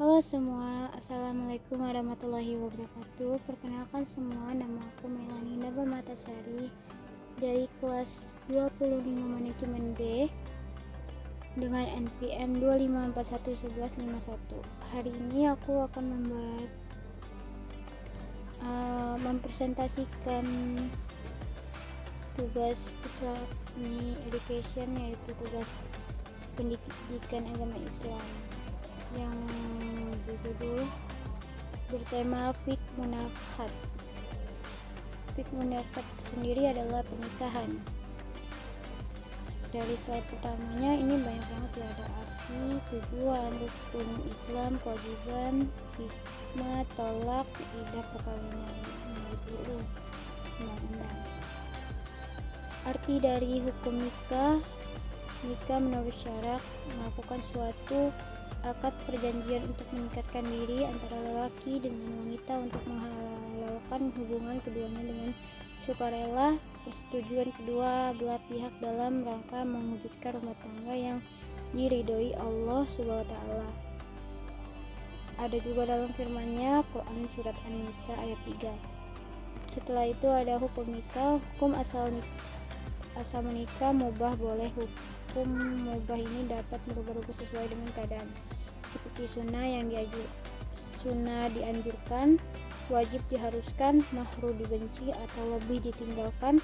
Halo semua, Assalamualaikum warahmatullahi wabarakatuh. Perkenalkan semua, nama aku Melani Naba Matasari dari kelas 25 Manajemen B dengan NPM 25411151. Hari ini aku akan mempresentasikan tugas Islamic Education, yaitu tugas pendidikan agama Islam yang berjudul bertema Fiqh Munafat. Fiqh Munafat sendiri adalah pernikahan. Dari slide pertamanya ini banyak banget ya, ada arti, tujuan, rukun Islam, kewajiban, hikmah, tolak, idah perkawinan, dulu undang-undang. Arti dari hukum nikah menurut syarak melakukan suatu akad perjanjian untuk mengikatkan diri antara lelaki dengan wanita untuk menghalalkan hubungan keduanya dengan sukarela persetujuan kedua belah pihak dalam rangka mewujudkan rumah tangga yang diridhoi Allah Subhanahu wa taala. Ada juga dalam firman-Nya Quran surat An-Nisa ayat 3. Setelah itu ada hukum nikah. Hukum asal menikah mubah boleh. Hukum mubah ini dapat berubah-ubah sesuai dengan keadaan, seperti sunnah dianjurkan, wajib diharuskan, makruh dibenci atau lebih ditinggalkan,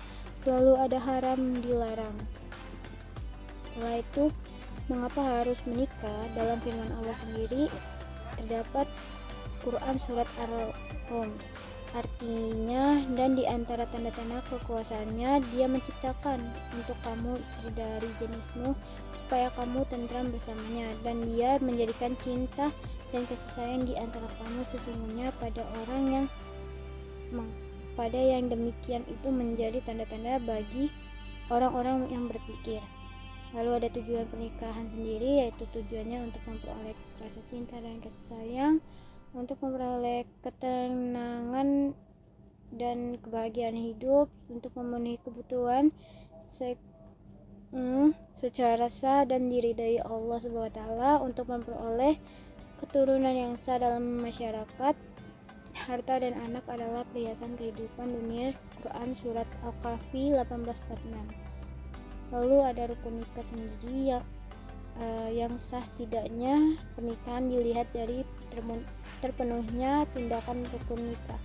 lalu ada haram dilarang. Setelah itu, mengapa harus menikah? Dalam firman Allah sendiri terdapat Quran surat Ar-Rum. Artinya, dan di antara tanda-tanda kekuasaannya, Dia menciptakan untuk kamu istri dari jenismu supaya kamu tentram bersamanya, dan Dia menjadikan cinta dan kasih sayang di antara kamu. Sesungguhnya pada yang demikian itu menjadi tanda-tanda bagi orang-orang yang berpikir. Lalu ada tujuan pernikahan sendiri, yaitu tujuannya untuk memperoleh rasa cinta dan kasih sayang, untuk memperoleh ketenangan dan kebahagiaan hidup, untuk memenuhi kebutuhan secara sah dan diridhai Allah Subhanahu wa taala, untuk memperoleh keturunan yang sah dalam masyarakat. Harta dan anak adalah perhiasan kehidupan dunia. Quran surat Al-Kahfi 1846. Lalu ada rukun nikah sendiri yang sah tidaknya pernikahan dilihat dari terpenuhnya tindakan rukun nikah,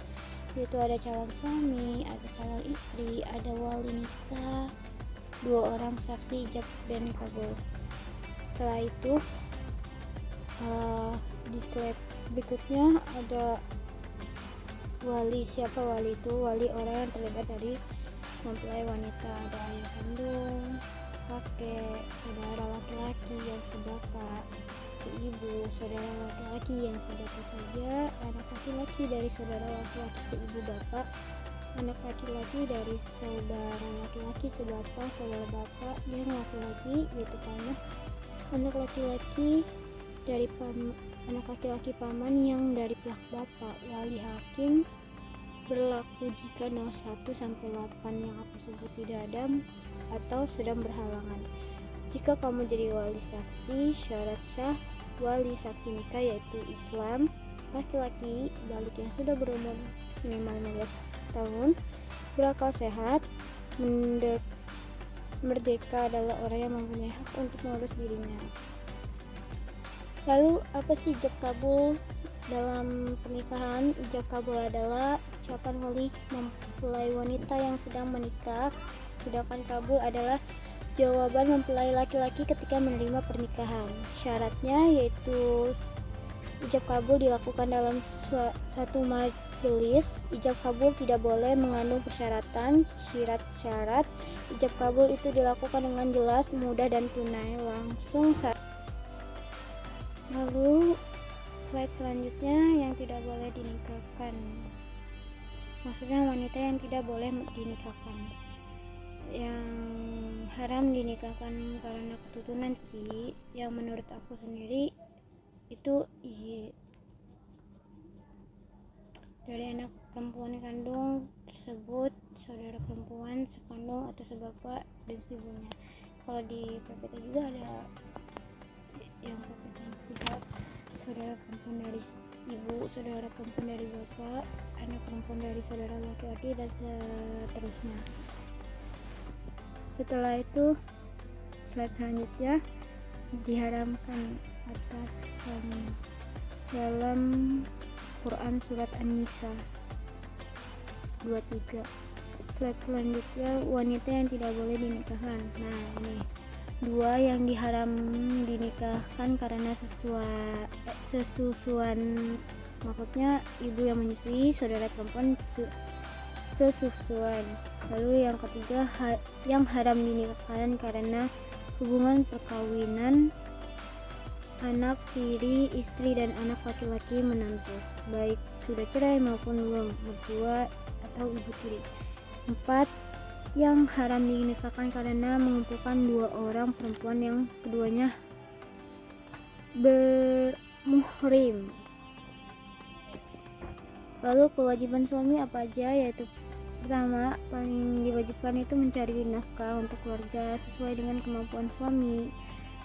yaitu ada calon suami, ada calon istri, ada wali nikah, 2 orang saksi ijab dan kabul. Setelah itu di slide berikutnya ada wali. Siapa wali itu? Wali orang yang terlibat dari mempelai wanita. Ada ayah kandung, kakek, saudara laki-laki yang sebapak, seibu, saudara laki-laki yang sebapak saja, anak laki-laki dari saudara laki-laki seibu bapak, anak laki-laki dari saudara laki-laki sebapak, saudara bapak yang laki-laki yaitu paman, anak laki-laki dari anak laki-laki paman yang dari pihak bapak. Wali hakim berlaku jika 1-8 yang aku sebut tidak ada atau sedang berhalangan. Jika kamu jadi wali saksi, syarat sah wali saksi nikah yaitu Islam, laki-laki balik yang sudah berumur minimal 15 tahun, berakal sehat, merdeka, adalah orang yang mempunyai hak untuk mengurus dirinya. Lalu apa sih ijab kabul dalam pernikahan? Ijab kabul adalah ucapan wali mempelai wanita yang sedang menikah, sedangkan kabul adalah jawaban mempelai laki-laki ketika menerima pernikahan. Syaratnya yaitu ijab kabul dilakukan dalam satu majelis. Ijab kabul tidak boleh mengandung persyaratan, syarat. Ijab kabul itu dilakukan dengan jelas, mudah dan tunai. Lalu slide selanjutnya, yang tidak boleh dinikahkan. Maksudnya wanita yang tidak boleh dinikahkan, yang haram dinikahkan karena keturunan sih, yang menurut aku sendiri itu dari anak perempuan kandung tersebut, saudara perempuan sekandung atau sebapak dan ibunya. Kalau di PPT juga ada yang PPT juga saudara perempuan dari ibu, saudara perempuan dari bapak, anak perempuan dari saudara laki-laki, dan seterusnya. Setelah itu, slide selanjutnya, diharamkan atas kamu dalam Quran surat An-Nisa 23. Slide selanjutnya, wanita yang tidak boleh dinikahkan. Nah, ini dua yang diharam dinikahkan karena sesusuan, maksudnya ibu yang menyusui, saudara perempuan sesusuan. Lalu yang ketiga, yang haram dinikahkan karena hubungan perkawinan, anak tiri, istri, dan anak laki-laki menantu, baik sudah cerai maupun belum, mertua atau ibu tiri. 4. Yang haram dinikahkan karena mengumpulkan dua orang perempuan yang keduanya bermuhrim. Lalu kewajiban suami apa aja? Yaitu pertama, paling diwajibkan itu mencari nafkah untuk keluarga sesuai dengan kemampuan suami,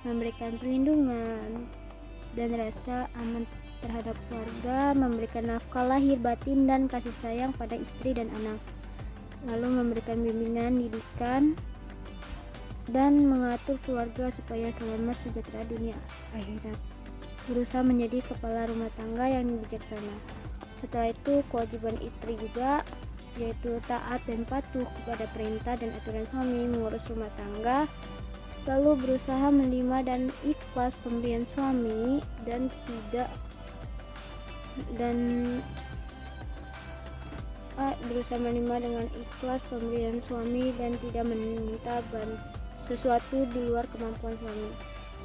memberikan perlindungan dan rasa aman terhadap keluarga, memberikan nafkah lahir batin dan kasih sayang pada istri dan anak, lalu memberikan bimbingan didikan dan mengatur keluarga supaya selamat sejahtera dunia akhirat, berusaha menjadi kepala rumah tangga yang bijaksana. Setelah itu, kewajiban istri juga, yaitu taat dan patuh kepada perintah dan aturan suami, mengurus rumah tangga, lalu berusaha menerima dan ikhlas pemberian suami dan berusaha menerima dengan ikhlas pemberian suami dan tidak meminta sesuatu di luar kemampuan suami.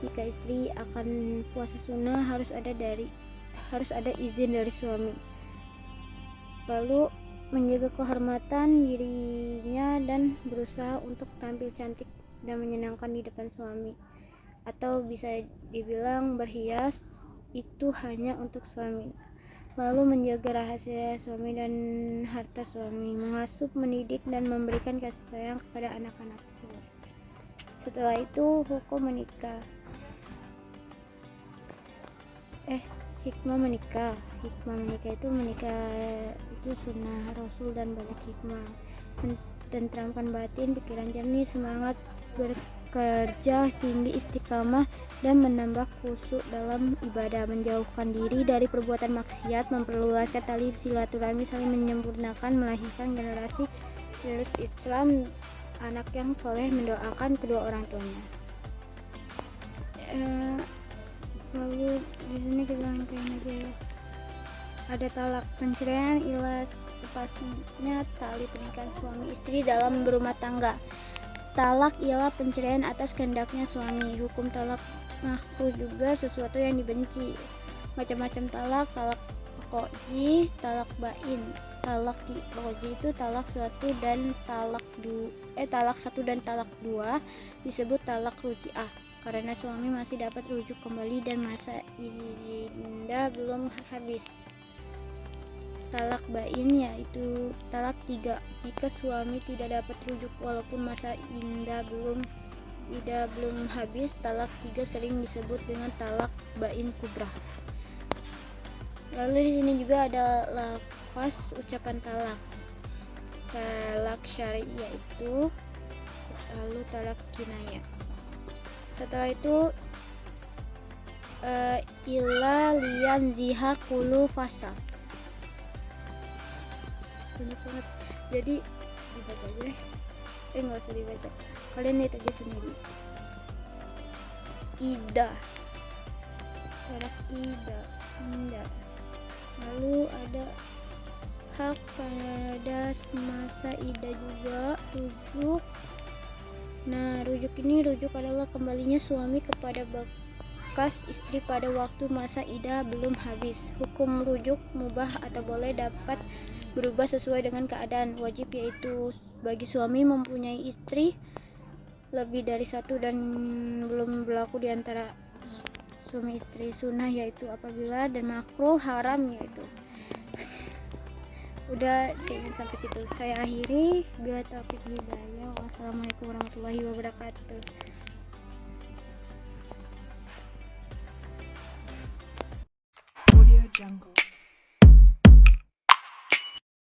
Jika istri akan puasa sunnah harus ada izin dari suami. Lalu menjaga kehormatan dirinya dan berusaha untuk tampil cantik dan menyenangkan di depan suami, atau bisa dibilang berhias itu hanya untuk suami. Lalu menjaga rahasia suami dan harta suami, mengasuh, mendidik, dan memberikan kasih sayang kepada anak-anak tersebut. Setelah itu, hukum menikah. Hikmah menikah. Hikmah menikah itu sunnah Rasul dan banyak hikmah. Mententramkan batin, pikiran jernih, semangat bekerja tinggi, istiqamah, dan menambah khusyuk dalam ibadah, menjauhkan diri dari perbuatan maksiat, memperluaskan tali silaturahmi, saling menyempurnakan, melahirkan generasi penerus Islam, anak yang soleh, mendoakan kedua orang tuanya. Lalu di sini kita rangkain aja ya. Ada talak, penceraian ialah lepasnya tali pernikahan suami istri dalam berumah tangga. Talak ialah penceraian atas kehendaknya suami. Hukum talak makruh juga, sesuatu yang dibenci. Macam-macam talak: talak roji, talak bain. Talak roji itu talak satu dan talak dua disebut talak ruji'ah karena suami masih dapat rujuk kembali dan masa iddah belum habis. Talak bain yaitu talak 3 jika suami tidak dapat rujuk walaupun masa iddah belum habis. Talak 3 sering disebut dengan talak bain kubrah. Lalu di sini juga ada lafaz ucapan talak syar'i yaitu, lalu talak kinayah. Setelah itu illa liyan zihar kulu fasa. Banyak banget, jadi dibaca aja deh. Nggak usah dibaca, kalian lihat aja sendiri. Ida, talak ida. Lalu ada hak pada masa idah juga, rujuk. Nah, rujuk adalah kembalinya suami kepada bekas istri pada waktu masa idah belum habis. Hukum rujuk mubah atau boleh, dapat berubah sesuai dengan keadaan. Wajib yaitu bagi suami mempunyai istri lebih dari satu dan belum berlaku di antara suami istri. Sunnah yaitu apabila, dan makruh haram yaitu. Udah kayaknya sampai situ saya akhiri. Bila taufik hidayah. Wassalamualaikum warahmatullahi wabarakatuh. Jungle.